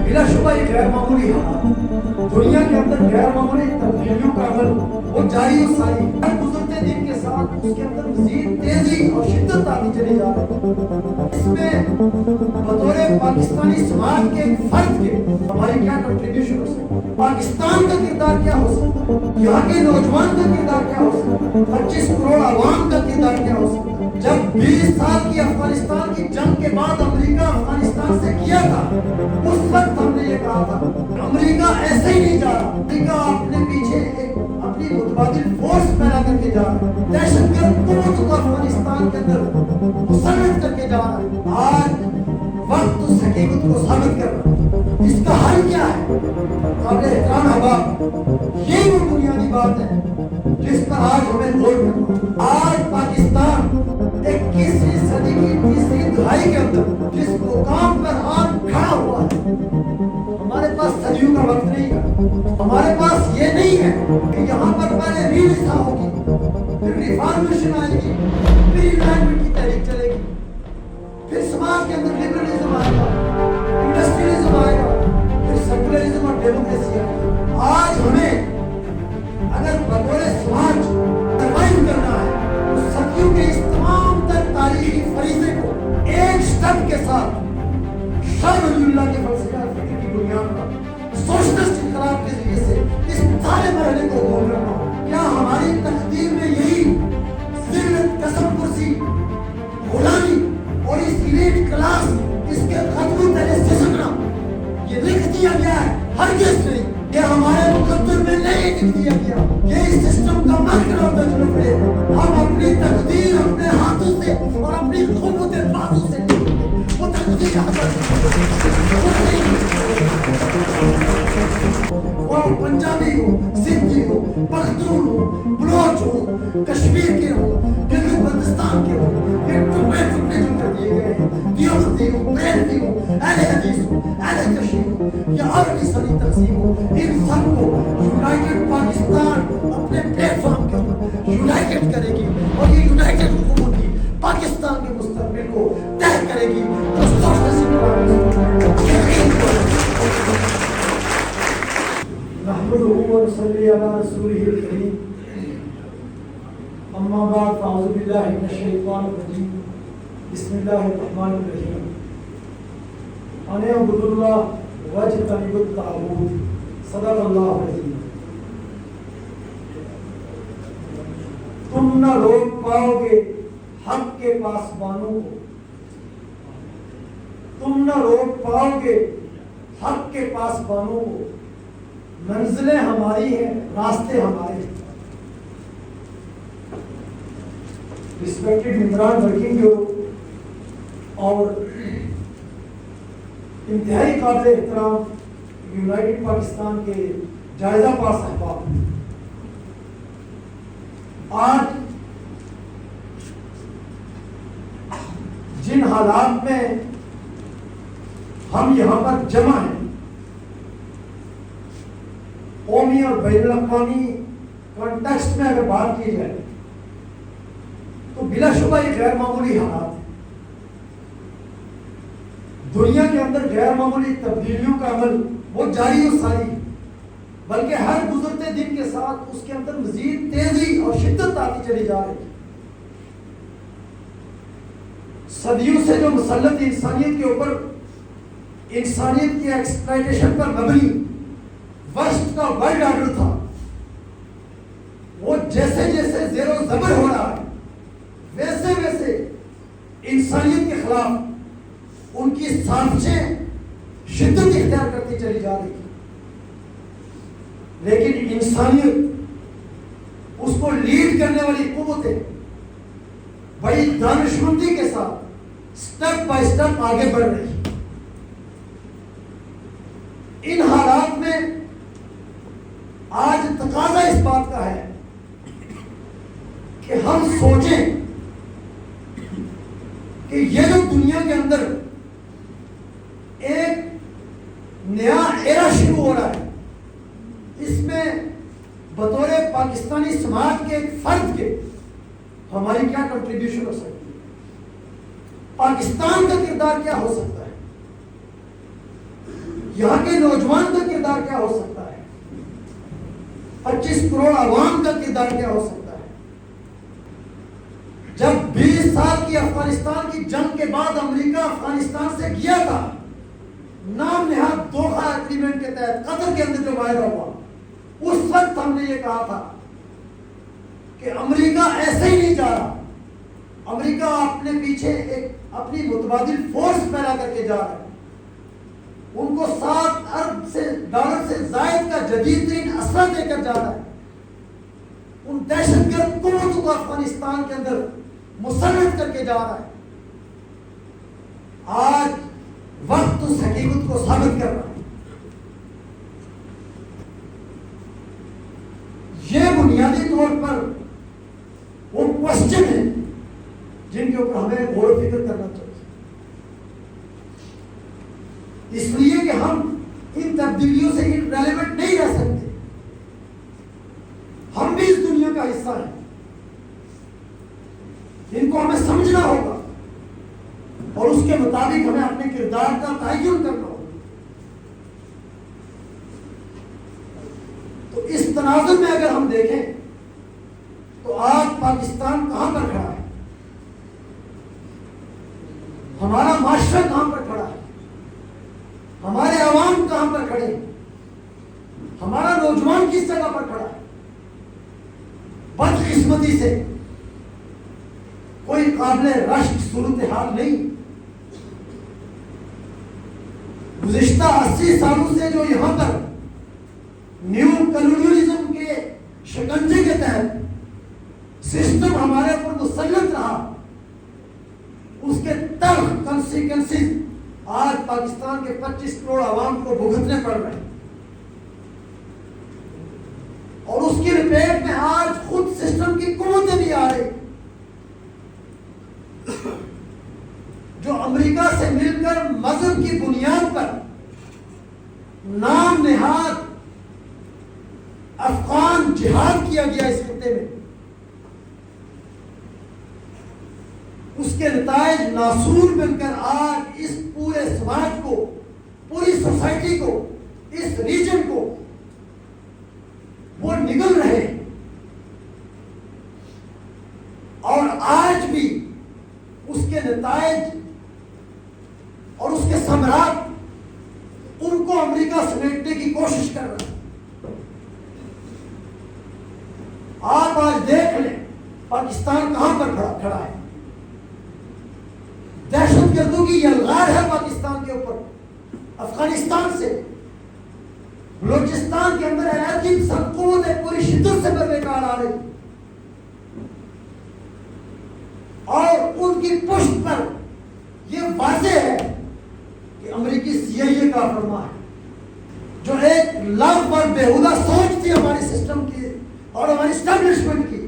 بلا شبہ یہ غیر معمولی حالات دنیا کے اندر غیر معمولی تبدیلیوں کا عمل وہ جاری و ساری ہر گزرتے دن کے ساتھ اس کے اندر مزید تیزی اور شدت آتی چلی جا رہی ہے۔ اس میں بطور پاکستانی سماج کے ایک فرد کے ہماری کیا کنٹریبیوشن ہو سکتا ہے، پاکستان کا کردار کیا ہو سکتا ہے، یہاں کے نوجوان کا کردار کیا ہو سکتا ہے، 25 کروڑ عوام کا کردار کیا ہو سکتا ہے۔ جب 20 سال کی افغانستان کی جنگ کے بعد امریکہ افغانستان سے کیا تھا، اس وقت ہم نے یہ کہا تھا امریکہ ایسے ہی نہیں جا رہا، امریکہ اپنے پیچھے ایک اپنی متبادل فورس پیدا کر کے جا رہا ہے، دہشت گرد قوت کو افغانستان کے اندر مسلط کر کے جا رہا ہے۔ آج وقت اس حقیقت کو ثابت کر رہا ہے۔ اس کا حل کیا ہے؟ قابل احترام احباب، یہی وہ بنیادی بات ہے جس پر آج ہمیں غور کرنا ہے۔ آج پاکستان 21ویں صدی کی تیسری دہائی کے اندر جس مقام پر آج کھڑا ہوا ہے، ہمارے پاس صدیوں کا وقت نہیں ہے۔ ہمارے پاس یہ نہیں ہے کہ یہاں پر پہلے ریلسا ہوگی، پھر ریفارمیشن آئے گی، پھر یونائٹمنٹ کی تحریک چلے گی، پھر سماج کے اندر لبرلزم آئے گا، انڈسٹریلزم آئے گا، پھر سیکولرزم اور ڈیموکریسی آئے گا۔ آج ہمیں اگر بطور سماج سروائیو کرنا ہے تو صدیوں کے اس تمام تر تاریخی فریضے کو ایک سٹیپ کے ساتھ شاہ ولی اللہ کے فلسفہ فکر کی بنیاد پر سوشلسٹ انقلاب کے ذریعے سے اس سارے مرحلے کو عبور کرنا ہو۔ کیا ہماری تقدیر میں یہی ذلت، کسب پرسی، غلامی اور اس ایلیٹ کلاس اس کے قدموں تلے سسکنا یہ لکھ دیا گیا ہے؟ ہرگز نہیں، یہ ہمارے مقدر میں نہیں لکھ دیا گیا، یہ اس سسٹم کا مکر اور تجربہ ہے۔ ہم اپنی تقدیر اپنے ہاتھوں سے اور اپنی قوت بازو سے لکھیں گے، وہ تقدیر وہ پنجابی ہو، سندھی ہو، پختون ہو، بلوچ ہو، کشمیر کے ہو، گلگت بلتستان کے ہو، یہ ٹکڑے ٹکڑے جو کر دیے گئے ہیں، دیوبندی ہو، بریلوی ہو، اہل حدیث ہو، اہل کشمیر ہو یا اور عیسائی تقسیم ہو، ان سب کو یونائٹڈ پاکستان اپنے پلیٹ فارم کے اوپر یونائٹڈ کرے گی اور یہ یونائٹڈ حکومت ہی پاکستان کے مستقبل کو طے کرے گی۔ نحمدہ و نصلی علی رسولہ الکریم، اما بعد فاعوذ باللہ من الشیطان الرجیم، بسم اللہ الرحمن الرحیم۔ ان اعبدوا اللہ واجتنبوا الطاغوت، صدق اللہ العظیم۔ تم نہ روک پاؤ گے حق کے پاسبانوں کو، تم نہ روک پاؤ گے حق کے پاسبانوں کو، منزلیں ہماری ہیں، راستے ہمارے ہیں۔ ریسپیکٹڈ ممبران ورکنگ گروپ اور انتہائی قابل احترام یونائٹڈ پاکستان کے جائزہ پاس احباب، آج جن حالات میں ہم یہاں پر جمع ہیں، قومی اور بین الاقوامی کانٹیکسٹ میں اگر بات کی جائے تو بلا شبہ یہ غیر معمولی حالات ہیں۔ دنیا کے اندر غیر معمولی تبدیلیوں کا عمل وہ جاری و ساری، بلکہ ہر گزرتے دن کے ساتھ اس کے اندر مزید تیزی اور شدت آتی چلی جا رہی ہے۔ صدیوں سے جو مسلط انسانیت کے اوپر انسانیت کی ایکسپلائٹیشن پر مبنی وسط کا ورلڈ آرڈر تھا، وہ جیسے جیسے زیر و زبر ہو رہا ہے، ویسے ویسے انسانیت کے خلاف ان کی سازشیں شدت اختیار کرتی چلی جا رہی ہے۔ لیکن انسانیت اس کو لیڈ کرنے والی قوتیں بڑی دانشمندی کے ساتھ سٹیپ بائی سٹیپ آگے بڑھ رہی ہے۔ ان حالات میں آج تقاضا اس بات کا ہے کہ ہم سوچیں کہ یہ جو دنیا کے اندر ایک نیا ایرا شروع ہو رہا ہے، اس میں بطور پاکستانی سماج کے ایک فرد کے ہماری کیا کنٹریبیوشن ہو سکتی ہے، پاکستان کا کردار کیا ہو سکتا ہے، یہاں کے نوجوان کا کردار کیا ہو سکتا ہے؟ 25 کروڑ عوام کا کردار کیا ہو سکتا ہے؟ جب 20 سال کی افغانستان کی جنگ کے بعد امریکہ افغانستان سے گیا تھا، نام نہاد دوحہ ایگریمنٹ کے تحت قطر کے اندر جو معاہدہ ہوا، اس وقت ہم نے یہ کہا تھا کہ امریکہ ایسے ہی نہیں جا رہا، امریکہ اپنے پیچھے ایک اپنی متبادل فورس پیدا کر کے جا رہا ہے، ان کو 7 ارب ڈالر سے زائد کا جدید ترین اسلحہ دے کر جا رہا ہے، ان دہشت گرد قوتوں کو افغانستان کے اندر مسلط کر کے جا رہا ہے۔ آج وقت اس حقیقت کو ثابت کر رہا ہے۔ یہ بنیادی طور پر وہ کوشچن ہے جن کے اوپر ہمیں غور و فکر کرنا چاہیے، اس لیے کہ ہم ان تبدیلیوں سے ریلیونٹ نہیں رہ سکتے۔ ہم بھی اس دنیا کا حصہ ہیں، ان کو ہمیں سمجھنا ہوگا اور اس کے مطابق ہمیں اپنے کردار کا تعین کرنا ہوگا۔ تو اس تناظر میں اگر ہم دیکھیں تو آج پاکستان کہاں پر کھڑا ہے؟ ہمارا معاشرہ کہاں پر کھڑا ہے؟ ہمارے عوام کہاں پر کھڑے ہیں؟ ہمارا نوجوان کس جگہ پر کھڑا ہے؟ بدقسمتی سے کوئی قابل رشک صورتحال نہیں۔ گزشتہ 80 سالوں سے جو یہاں پر نیو کلونیلزم کے شکنجے کے تحت سسٹم ہمارے اوپر مسلط رہا، اس کے تلخ کنسیکوینسز آج پاکستان کے 25 کروڑ عوام کو بھگتنے پڑ رہے ہیں، اور اس کی رپیٹ میں آج خود سسٹم کی قوتیں بھی آ رہی جو امریکہ سے مل کر مذہب کی بنیاد پر نام نہاد افغان جہاد کیا گیا اس خطے میں، اس کے نتائج ناسور مل کر آج اس پورے سماج کو، پوری سوسائٹی کو، اس ریجن کو وہ نگل رہے ہیں، اور آج بھی اس کے نتائج اور اس کے ثمرات ان کو امریکہ سمیٹنے کی کوشش کر رہے ہیں۔ آپ آج دیکھ لیں پاکستان کہاں پر کھڑا ہے۔ دہشت گردوں کی یلغار ہے پاکستان کے اوپر، افغانستان سے بلوچستان کے اندر علیحدگی پسند قوتیں پوری شدت سے بروکار آ رہی، اور ان کی پشت پر یہ واضح ہے کہ امریکی CIA کا فرما ہے، جو ایک لفظ اور بےہودہ سوچ تھی ہمارے سسٹم کی اور ہماری اسٹیبلشمنٹ کی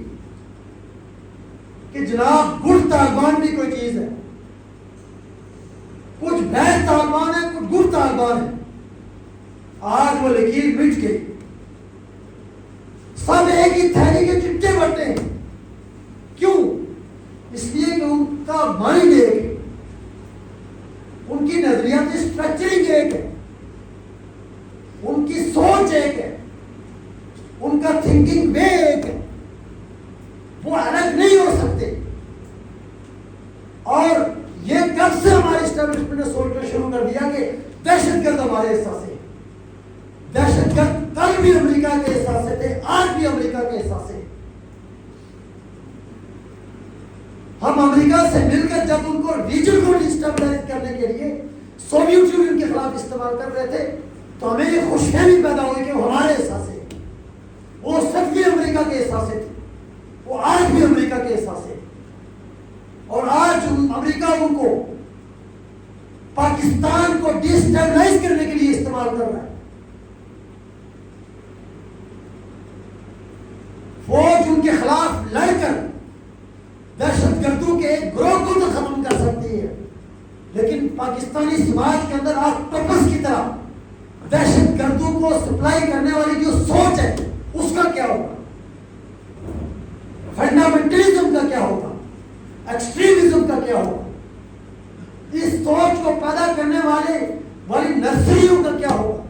کہ جناب گڑ طالبان بھی کوئی چیز ہے، کچھ بھینس طالبان ہے، کچھ گڑ طالبان ہے۔ آج وہ لکیر مٹ گئی، سب ایک ہی تھیلی کے چٹے بٹے ہیں۔ کیوں؟ اس لیے کہ ان کا مائنڈ ایک ہے، ان کی نظریاتی اسٹرکچرنگ ایک ہے، ان کی سوچ ایک ہے، ان کا تھنکنگ وے ایک ہے، وہ الگ نہیں ہو سکتے۔ اور یہ کب سے ہماری اسٹیبلشمنٹ نے سوچنا شروع کر دیا کہ دہشت گرد ہمارے حصہ سے، دہشت گرد کل بھی امریکہ کے حصہ سے تھے، آج بھی امریکہ کے حصہ سے۔ ہم امریکہ سے مل کر جب ان کو ریجن کو ڈسٹیبلائز کرنے کے لیے سوویت یونین کے خلاف استعمال کر رہے تھے تو ہمیں یہ خوش فہمی پیدا ہوئی کہ وہ ہمارے حصہ سے، وہ سب بھی امریکہ کے حصہ سے تھے، وہ آج بھی امریکہ کے حصہ سے، اور آج امریکہ ان کو پاکستان کو ڈسٹیبلائز کرنے کے لیے استعمال کر رہا ہے۔ فوج ان کے خلاف لڑ کر دہشت گردوں کے ایک گروہ کو تو ختم کر سکتی ہے، لیکن پاکستانی سماج کے اندر آکٹوپس کی طرح دہشت گردوں کو سپلائی کرنے والی جو سوچ ہے اس کا کیا ہوگا؟ فنڈامنٹلزم کا کیا ہوگا؟ ایکسٹریمزم کا کیا ہوگا؟ اس سوچ کو پیدا کرنے والے والی نرسریوں کا کیا ہوگا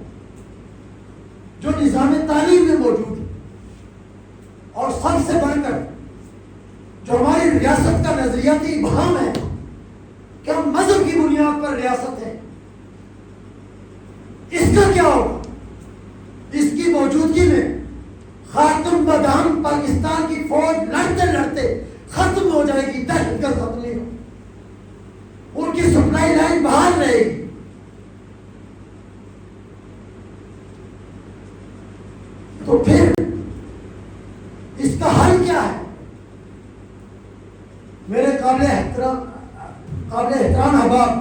جو نظام تعلیم میں موجود ہے؟ اور سب سے بڑھ کر جو ہماری ریاست کا نظریاتی ابہام ہے کہ ہم مذہب کی بنیاد پر ریاست ہے، اس کا کیا ہوگا؟ اس کی موجودگی میں خاتم بدام پاکستان کی فوج لڑتے لڑتے ختم ہو جائے گی، دہشت گرد ختم نہیں ہو، ان کی سپلائی لائن بحال رہے گی۔ تو پھر اس کا حل کیا ہے؟ میرے قابل احترام احباب،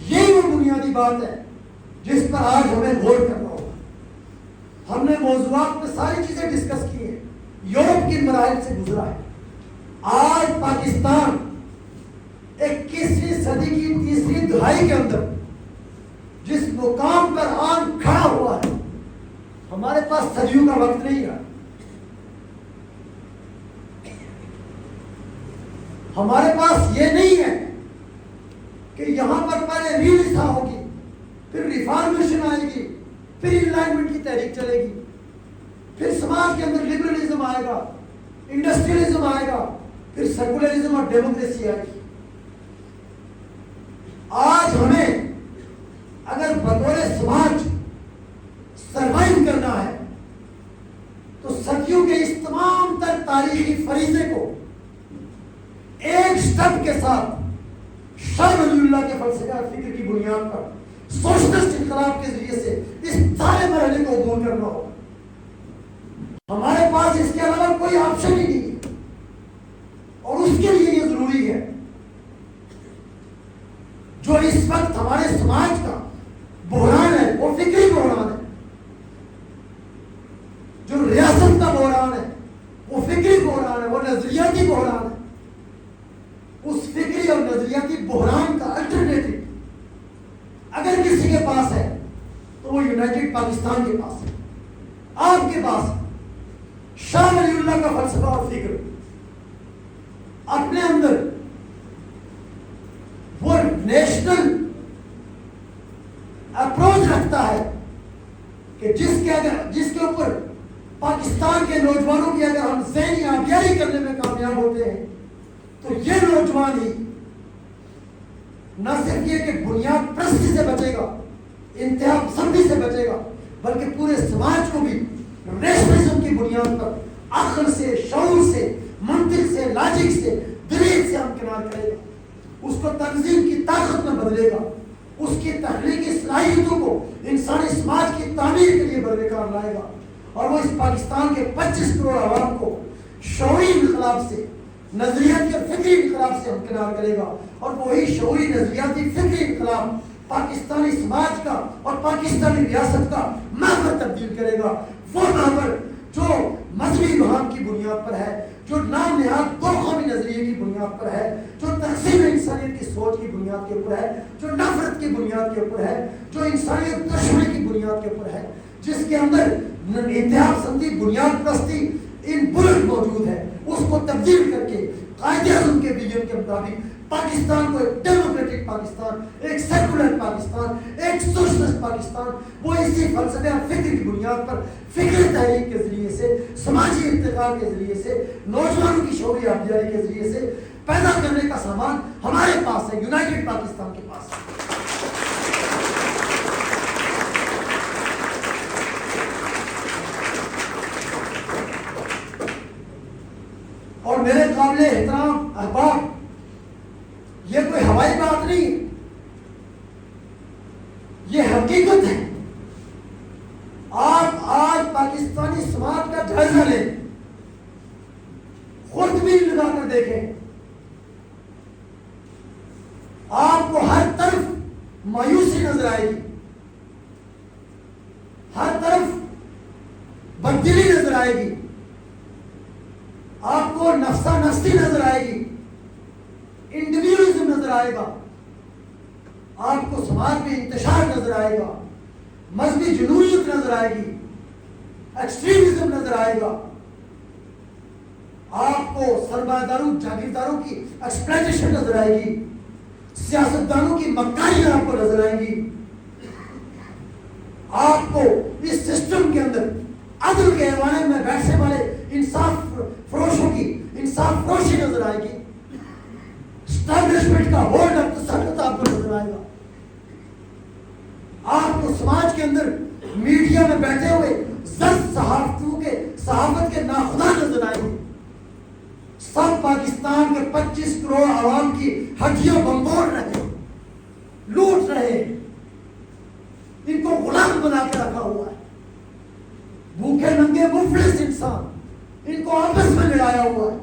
یہی وہ بنیادی بات ہے جس پر آج ہمیں غور کرنا ہوگا۔ ہم نے موضوعات میں ساری چیزیں ڈسکس کی ہیں، یورپ کی مراحل سے گزرا ہے۔ آج پاکستان 21ویں صدی کی تیسری دہائی کے اندر جس مقام پر آن کھڑا ہوا ہے، ہمارے پاس صدیوں کا وقت نہیں ہے۔ ہمارے پاس یہ نہیں ہے کہ یہاں پر پہلے ریلیسا ہوگی، پھر ریفارمیشن آئے گی، پھر انلائنمنٹ کی تحریک چلے گی، پھر سماج کے اندر لبرلزم آئے گا، انڈسٹریلزم آئے گا، پھر سیکولرزم اور ڈیموکریسی آئے گی۔ آج ہمیں اگر بطور سماج سروائیو کرنا ہے تو صدیوں کے اس تمام تر تاریخی فریضے کو ایک سٹیپ کے ساتھ شاہ ولی اللہ کے فلسفے اور فکر کی بنیاد پر سوشلسٹ انقلاب کے ذریعے سے اس سارے مرحلے کو عبور کرنا ہوگا۔ ہمارے پاس اس کے علاوہ کوئی آپشن ہی نہیں ہے، اور اس کے لیے یہ ضروری ہے جو اس وقت ہمارے سماج کا بحران ہے وہ فکری بحران ہے، جو ریاست کا بحران ہے وہ فکری بحران ہے، وہ نظریاتی بحران ہے۔ اس فکری اور نظریاتی بحران کا الٹرنیٹو اگر کسی کے پاس ہے تو وہ یونائٹڈ پاکستان کے پاس ہے، آپ کے پاس ہے۔ شاہ ولی اللہ کا فلسفہ اور فکر اپنے اندر وہ نیشنل اپروچ رکھتا ہے کہ جس کے اوپر پاکستان کے نوجوانوں کی اگر ہم ذہنی آبیاری کرنے میں کامیاب ہوتے ہیں تو یہ نوجوان ہی نہ صرف یہ کہ بنیاد پرستی سے بچے گا، انتہا پسندی سے بچے گا، بلکہ پورے سماج کو بھی ریشنلزم کی بنیاد پر عقل سے، شعور سے، منطق سے، لاجک سے، دلیل سے ہمکنار کرے گا، اس کو تنظیم کی طاقت میں بدلے گا، اس کی تخلیقی صلاحیتوں کو انسانی سماج کی تعمیر کے لیے برقرار لائے گا، اور وہ اس پاکستان کے 25 کروڑ عوام کو شعوری انقلاب سے، نظریاتی اور فکری انقلاب سے ہمکنار کرے گا، اور وہی شعوری نظریاتی فکری انقلاب پاکستانی سماج کا اور پاکستانی ریاست کا محور تبدیل کرے گا۔ وہ محور جو مذہبی بحران کی بنیاد پر ہے، جو نام نہاد دو قومی نظریے کی بنیاد پر ہے، جو تقسیم انسانیت کی سوچ کی بنیاد کے اوپر ہے، جو نفرت کی بنیاد کے اوپر ہے، جو انسانیت دشمنی کی بنیاد کے اوپر ہے، جس کے اندر انتہا پسندی، بنیاد پرستی ان بلٹ موجود ہے، اس کو تبدیل کر کے قائد اعظم کے ویژن کے مطابق پاکستان کو ایک ڈیموکریٹک پاکستان، ایک سیکولر پاکستان، ایک سوشلسٹ پاکستان، وہ اسی فلسفے اور فکر کی بنیاد پر فکری تحریک کے ذریعے سے، سماجی ارتقاء کے ذریعے سے، نوجوانوں کی شعوری آبیاری کے ذریعے سے پیدا کرنے کا سامان ہمارے پاس ہے، یونائٹڈ پاکستان کے پاس ہے۔ اور میرے قابل احترام احباب، یہ کوئی ہوائی بات نہیں، یہ حقیقت ہے۔ آپ آج پاکستانی سماج کا جائزہ لیں، خود بھی لگا کر دیکھیں، آپ کو ہر طرف مایوسی نظر آئے گی، ہر طرف بددلی نظر آئے گی، آپ کو نفسا نفسی نظر آئے گی، انڈیویجولزم نظر آئے گا، آپ کو سماج میں انتشار نظر آئے گا، مذہبی جنونیت نظر آئے گی، ایکسٹریمزم نظر آئے گا، آپ کو سرمایہ داروں، جاگیرداروں کی ایکسپلائٹیشن نظر آئے گی، سیاستدانوں کی مکاریاں آپ کو نظر آئیں گی، آپ کو اس سسٹم کے اندر عدل کے ایوانے میں بیٹھنے والے انصاف فروشوں کی انصاف فروشی نظر آئے گی. اسٹیبلشمنٹ کا ہولڈ اپ تسلط آپ کو نظر آئے گا. آپ کو سماج کے اندر میڈیا میں بیٹھے ہوئے زرد صحافت کے ناخدا نظر آئے گی. سب پاکستان کے 25 کروڑ عوام کی ہڈیوں بمبوڑ رہے, لوٹ رہے, ان کو غلام بنا کے رکھا ہوا ہے. بھوکے ننگے مفلس انسان ان کو آپس میں لڑایا ہوا ہے.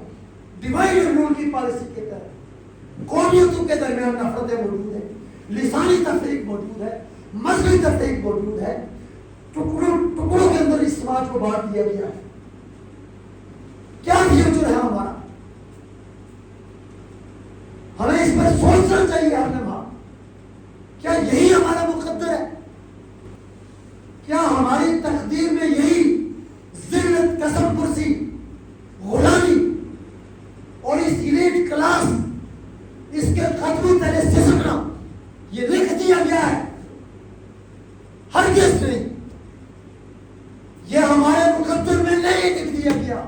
ڈیوائڈ اینڈ رول کی پالیسی کے تحت قومیتوں کے درمیان نفرتیں موجود ہیں, لسانی تفریق موجود ہے, مذہبی تفریق موجود ہے. ٹکڑوں کے اندر اس سماج کو بانٹ دیا گیا ہے. کیا فیوچر ہے ہمارا؟ ہمیں اس پر سوچنا چاہیے. ہم نے وہاں کیا یہی ہمارا مقدر ہے؟ کیا ہماری تقدیر میں یہی ذلت, قسم پرسی, غلامی اور اس ایلیٹ کلاس, اس کے قدموں تلے سسکنا یہ لکھ دیا گیا ہے؟ ہرگز نہیں. یہ ہمارے مقدر میں نہیں لکھ دیا گیا.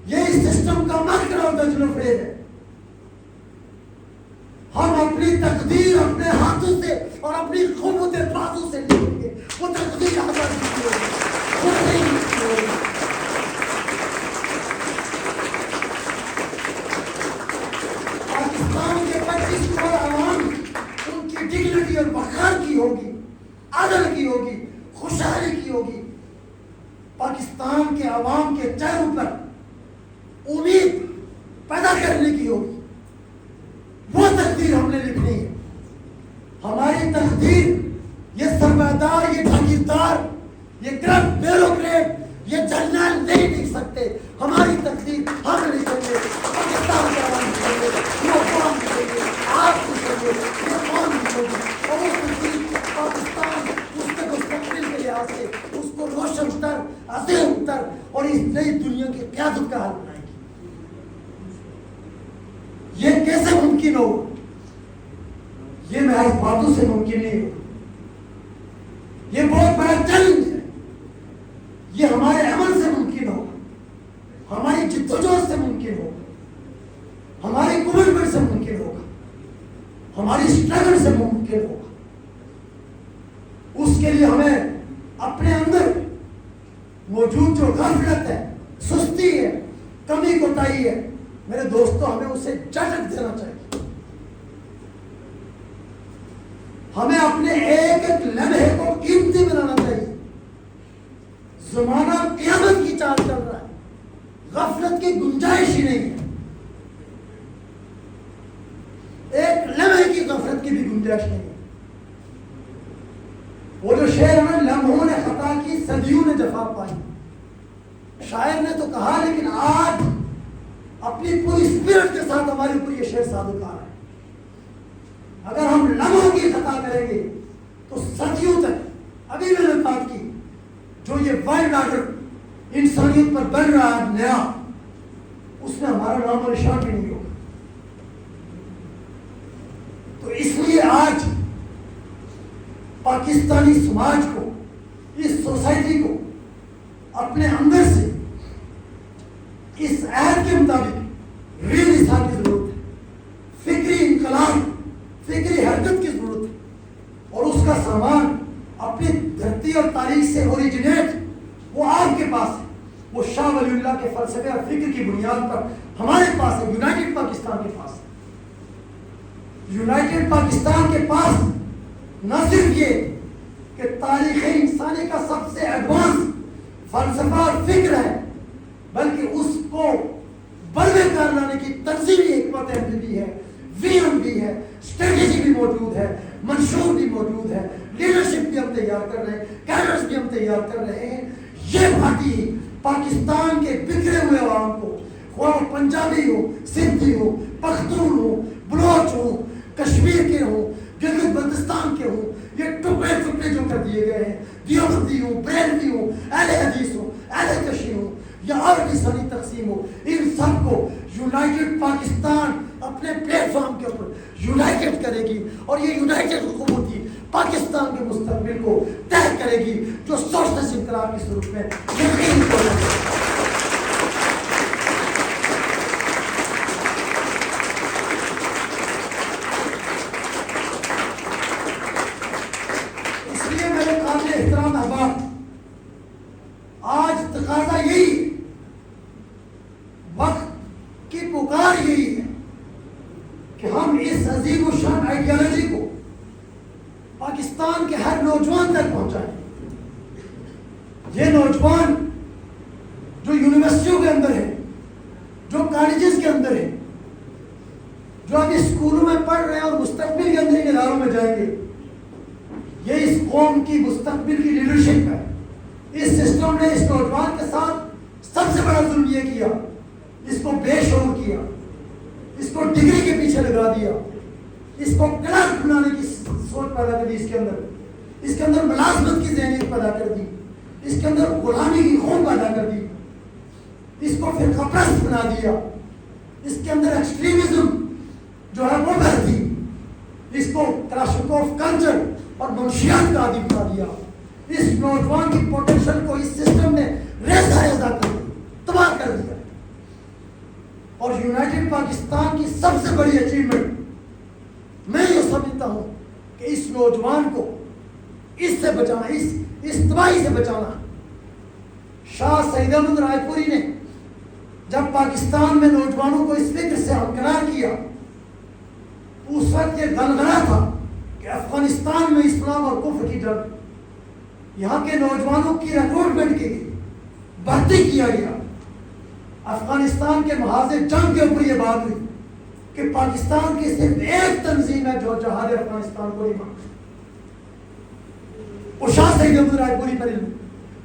یہ اس سسٹم کا مکر اور دجل و فریب ہے. ہم اپنی تقدیر اپنے ہاتھوں سے اور اپنی قوت بازو سے لکھیں گے. وہ تقدیر آزاد کی ہوگی, وہ نہیں لکھی ہوگی. پاکستان کے 25 کروڑ عوام ان کی ڈگنیٹی اور وقار کی ہوگی, عدل کی ہوگی, خوشحالی کی ہوگی. پاکستان کے عوام کے چہروں پر امید پیدا کرنے کی ہوگی. وہ تقدیر ہم نے لکھنی ہے. ہماری تقدیر یہ سرمایدار, یہ جاگیردار, یہ کرپٹ بیوروکریٹ, یہ جنرل نہیں لکھ سکتے. ہماری تقدیر ہم لکھیں گے. پاکستان کا عوام لکھیں گے, یہ عوام لکھیں گے, آپ لکھیں گے, یہ قوم لکھیں گے. اور وہ تقدیر پاکستان اس کے مستقبل کے لحاظ سے اس کو روشن تر, عظیم تر اور اس نئی دنیا کی قیادت کا حل بنائے گی. یہ کیسے ممکن ہو؟ یہ محض باتوں سے ممکن نہیں ہو. یہ بہت بڑا چیلنج ہے. یہ ہمارے عمل سے ممکن ہوگا, ہماری جدوجہد سے ممکن ہوگا, ہماری کمٹمنٹ سے ممکن ہوگا, ہماری اسٹرگل سے ممکن ہوگا. اس کے لیے ہمیں اپنے اندر موجود جو غفلت ہے, سستی ہے, کمی کوتاہی ہے, میرے دوستوں, ہمیں اسے جھٹک دینا چاہیے. ہمیں اپنے ایک ایک لمحے کو قیمتی بنانا چاہیے. زمانہ قیامت کی چال چل رہا ہے, غفلت کی گنجائش ہی نہیں ہے. ایک لمحے کی غفلت کی بھی گنجائش نہیں ہے. وہ جو شعر میں لمحوں نے خطا کی, صدیوں نے جفا پائی, شاعر نے تو کہا, لیکن آج اپنی پوری اسپرٹ کے ساتھ ہماری اوپر یہ شعر صادق آ رہا ہے. اگر ہم لمحوں کی خطا کریں گے تو صدیوں تک ابھی میں نے بات کی جو یہ ورلڈ آرڈر انسانیت پر بن رہا ہے نیا, اس میں ہمارا نام و نشان بھی نہیں ہوگا. تو اس لیے آج پاکستانی سماج کو, اس سوسائٹی کو اپنے اندر سے اس عہد کے مطابق ری انصاف کی ضرورت ہے. فکری انقلاب, فکری حرکت کی ضرورت ہے. اور اس کا سامان اپنی دھرتی اور تاریخ سے اوریجنیٹ وہ آپ کے پاس ہے. وہ شاہ ولی اللہ کے فلسفے اور فکر کی بنیاد پر ہمارے پاس ہے. یونائٹڈ پاکستان کے پاس ہے. یونائٹڈ پاکستان کے پاس نہ صرف یہ کہ تاریخ انسانی کا سب سے ایڈوانس فلسفہ اور فکر ہے, بلکہ اس کو بروے کار لانے کی تنظیمی حکمت عملی بھی ہے, ویژن بھی ہے, اسٹریٹجی بھی موجود ہے, منشور بھی موجود ہے, لیڈرشپ بھی ہم تیار کر رہے ہیں, کیڈرز بھی ہم تیار کر رہے ہیں. یہ پارٹی پاکستان کے بکھرے ہوئے عوام کو, خواہ پنجابی ہو, سندھی ہو, پختون ہو, بلوچ ہو, کشمیر کے ہوں, گلگت بلتستان کے ہوں, یہ ٹکڑے ٹکڑے جو کر دیے گئے ہیں, دیوبندی ہوں, بریلوی ہوں, اہل حدیث ہوں, اہل کشی ہوں یا اور لسانی تقسیم ہو, ان سب کو یونائٹڈ پاکستان اپنے پلیٹ فارم کے اوپر یونائٹڈ کرے گی. اور یہ یونائٹڈ حکومت پاکستان کے مستقبل کو طے کرے گی، جو سوشلسٹ انقلاب کی صورت میں یقین کو احترام احباب، آج تقاضا یہی ہے، وقت کی پکار یہی ہے کہ ہم اس عظیم و شان آئیڈیالوجی کو پاکستان کے ہر نوجوان تک پہنچائیں۔ یہ نوجوان جو یونیورسٹیوں کے اندر ہے، جو کالجز کے اندر ہے، جو ابھی اسکولوں میں پڑھ رہے ہیں اور مستقبل کے اندر اداروں میں جائیں گے، یہ اس قوم کی مستقبل کی لیڈرشپ ہے۔ اس سسٹم نے اس نوجوان کے ساتھ سب سے بڑا ظلم یہ کیا، اس کو بے شعور کیا، اس کو ڈگری کے پیچھے لگا دیا، اس کو کلرک بنانے کی سوچ پیدا کر دی، اس کے اندر ملازمت کی ذہنیت پیدا کر دی، اس کے اندر غلامی کی خوف پیدا کر دی، اس کو فرقہ پرست بنا دیا، اس کے اندر ایکسٹریمزم جو ہے وہ بھر دی، اس کو کلاشنکوف کلچر اور منشیات کا عادی بنا دیا۔ اس نوجوان کی پوٹینشل کو اس سسٹم نے ریزہ ریزہ کر دیا، تباہ کر دیا۔ اور یونائٹڈ پاکستان کی سب سے بڑی اچیومنٹ میں یہ سمجھتا ہوں کہ اس نوجوان کو اس سے بچانا، اس تباہی سے بچانا۔ شاہ سید احمد رائے پوری نے جب پاکستان میں نوجوانوں کو اس فکر سے ہمکنار کیا، تو اس وقت یہ گنگنا تھا کہ افغانستان میں اسلام اور کفر کی جنگ، یہاں کے نوجوانوں کی ریکروٹمنٹ کی گئی، بھرتی کیا گیا۔ افغانستان کے محاذ جنگ کے اوپر یہ بات ہوئی کہ پاکستان کی صرف ایک تنظیم ہے جو جہاد افغانستان کو نہیں مانتی۔ اور شاہ سید احمد رائے پوری پر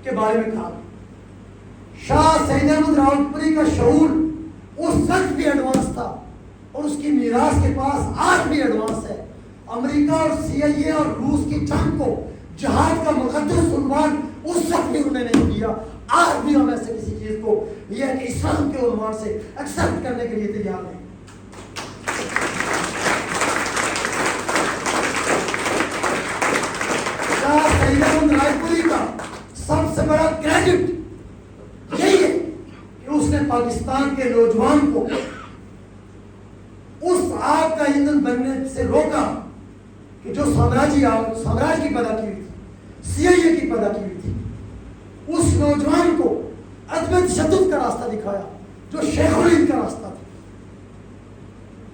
کے بارے میں کہا، شاہ سید احمد رائے پوری کا شعور اس وقت بھی ایڈوانس تھا اور اس کی میراث کے پاس آج بھی ایڈوانس ہے۔ امریکہ اور CIA اور روس کی جنگ کو جہاد کا مقدس عنوان اس وقت بھی انہوں نے نہیں دیا، آج بھی ہم ایسے کسی چیز کو یہ کہ اسلام کے عنوان سے ایکسپٹ کرنے کے لیے تیار نہیں۔ شاہ سید احمد رائے پوری کا سب سے بڑا کریڈٹ یہی ہے کہ اس نے پاکستان کے نوجوان کو اس آگ کا ایندھن بننے سے روکا کہ جو سامراج کی پیدا کی ہوئی تھی، CIA کی پیدا کی ہوئی تھی۔ اس نوجوان کو عدم تشدد کا راستہ دکھایا جو شیخ الہند کا راستہ تھا۔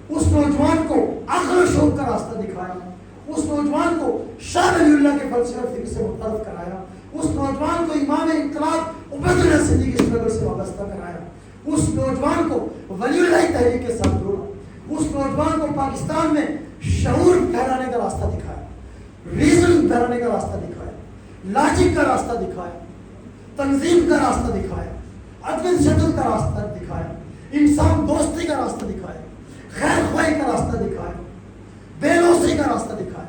اس نوجوان کو عقل و شعور کا راستہ دکھایا، اس نوجوان کو شاہ ولی اللہ کے فلسفے اور فکر سے متعارف کرایا، اس نوجوان کو امام انقلاب عبید اللہ سندھی کی اسٹرگل سے وابستہ کرایا، اس نوجوان کو ولی اللہ تحریک کے ساتھ جوڑا، اس نوجوان کو پاکستان میں شعور پھیلانے کا راستہ دکھایا، ریزن پھیلانے کا راستہ دکھایا، لاجک کا راستہ دکھایا، تنظیم کا راستہ دکھایا، عدم تشدد کا راستہ دکھایا، انسان دوستی کا راستہ دکھایا، خیر خواہی کا راستہ دکھایا، بے لوثی کا راستہ دکھایا۔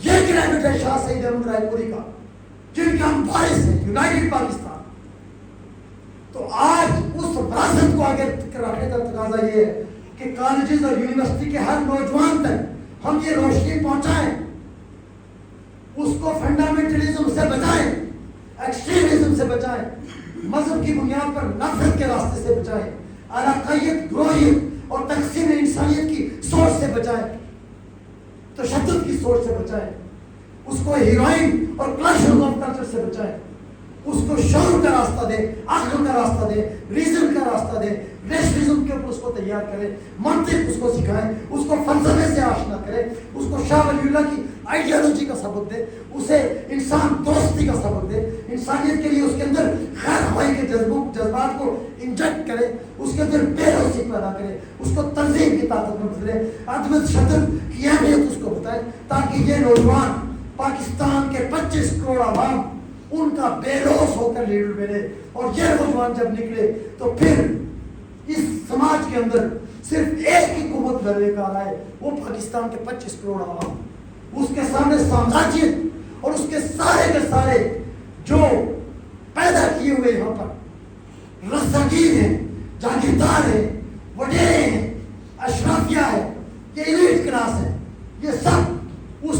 یہ کریڈٹ ہے شاہ سید احمد رائے پوری کا، جن کے ہم وارث ہیں، یونائٹڈ پاکستان۔ تو آج اس وراثت کو آگے رکھنے کا تقاضا یہ ہے کہ کالجز اور یونیورسٹی کے ہر نوجوان تک ہم یہ روشنی پہنچائیں، اس کو فنڈامنٹلزم سے بچائیں، ایکسٹریمزم سے بچائیں، مذہب کی بنیاد پر نفرت کے راستے سے بچائیں، علاقائیت، گروہیت اور تقسیم انسانیت کی سوچ سے بچائیں، تشدد کی سوچ سے بچائیں، اس کو ہیروئن اور کلاشن آف کلچر سے بچائیں، اس کو شعور کا راستہ دے، عقل کا راستہ دے، ریزن کا راستہ دے، ریشنزم کے اوپر اس کو تیار کرے، منطق اس کو سکھائیں، اس کو فلسفے سے آشنا کرے، اس کو شاہ ولی اللہ کی آئیڈیالوجی کا سبق دے، اسے انسان دوستی کا سبق دے، انسانیت کے لیے اس کے اندر خیر خواہی کے جذبات کو انجیکٹ کرے، اس کے اندر بے لوثی پیدا کرے، اس کو تنظیم کی طاقت میں بدلے، عدم تشدد کی اہمیت اس کو بتائے، تاکہ یہ نوجوان پاکستان کے 25 کروڑ عوام ان کا بے لوث ہو کر لیڈر بنے، اور یہ نوجوان جب نکلے تو پھر اس سماج کے اندر صرف ایک ہی قوت لڑنے کا رہا ہے، وہ پاکستان کے 25 کروڑ عوام۔ اس کے سامنے سامراجیت اور اس کے سارے جو پیدا کیے ہوئے یہاں پر رستگیر ہیں، جاگیردار ہیں، وڈیرے ہیں، اشرافیہ ہے، یہ ایلیٹ کلاس ہے، یہ سب اس